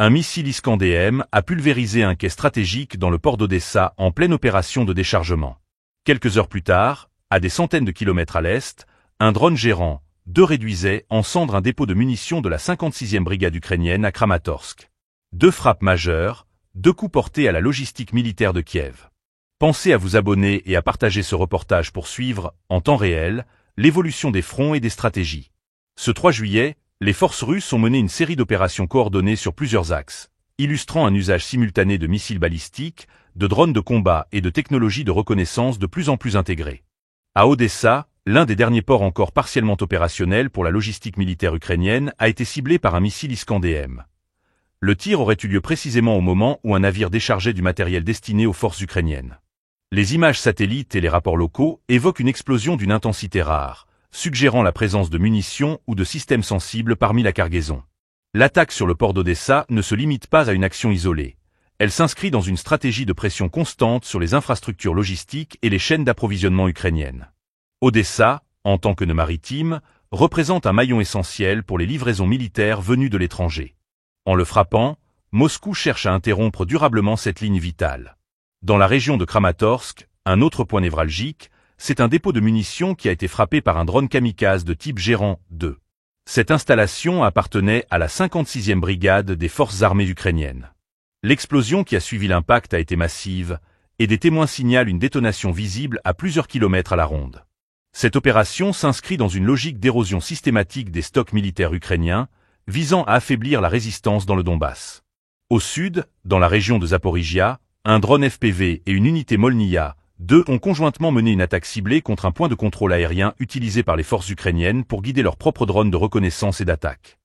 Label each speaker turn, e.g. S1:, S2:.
S1: Un missile Iskander-M a pulvérisé un quai stratégique dans le port d'Odessa en pleine opération de déchargement. Quelques heures plus tard, à des centaines de kilomètres à l'est, un drone gérant 2 réduisait en cendres un dépôt de munitions de la 56e brigade ukrainienne à Kramatorsk. 2 frappes majeures, 2 coups portés à la logistique militaire de Kiev. Pensez à vous abonner et à partager ce reportage pour suivre, en temps réel, l'évolution des fronts et des stratégies. Ce 3 juillet, les forces russes ont mené une série d'opérations coordonnées sur plusieurs axes, illustrant un usage simultané de missiles balistiques, de drones de combat et de technologies de reconnaissance de plus en plus intégrées. À Odessa, l'un des derniers ports encore partiellement opérationnels pour la logistique militaire ukrainienne a été ciblé par un missile Iskander-M. Le tir aurait eu lieu précisément au moment où un navire déchargeait du matériel destiné aux forces ukrainiennes. Les images satellites et les rapports locaux évoquent une explosion d'une intensité rare, suggérant la présence de munitions ou de systèmes sensibles parmi la cargaison. L'attaque sur le port d'Odessa ne se limite pas à une action isolée. Elle s'inscrit dans une stratégie de pression constante sur les infrastructures logistiques et les chaînes d'approvisionnement ukrainiennes. Odessa, en tant que nœud maritime, représente un maillon essentiel pour les livraisons militaires venues de l'étranger. En le frappant, Moscou cherche à interrompre durablement cette ligne vitale. Dans la région de Kramatorsk, un autre point névralgique, c'est un dépôt de munitions qui a été frappé par un drone kamikaze de type Gérant 2. Cette installation appartenait à la 56e brigade des forces armées ukrainiennes. L'explosion qui a suivi l'impact a été massive, et des témoins signalent une détonation visible à plusieurs kilomètres à la ronde. Cette opération s'inscrit dans une logique d'érosion systématique des stocks militaires ukrainiens, visant à affaiblir la résistance dans le Donbass. Au sud, dans la région de Zaporijia, un drone FPV et une unité Molniya 2 ont conjointement mené une attaque ciblée contre un point de contrôle aérien utilisé par les forces ukrainiennes pour guider leurs propres drones de reconnaissance et d'attaque.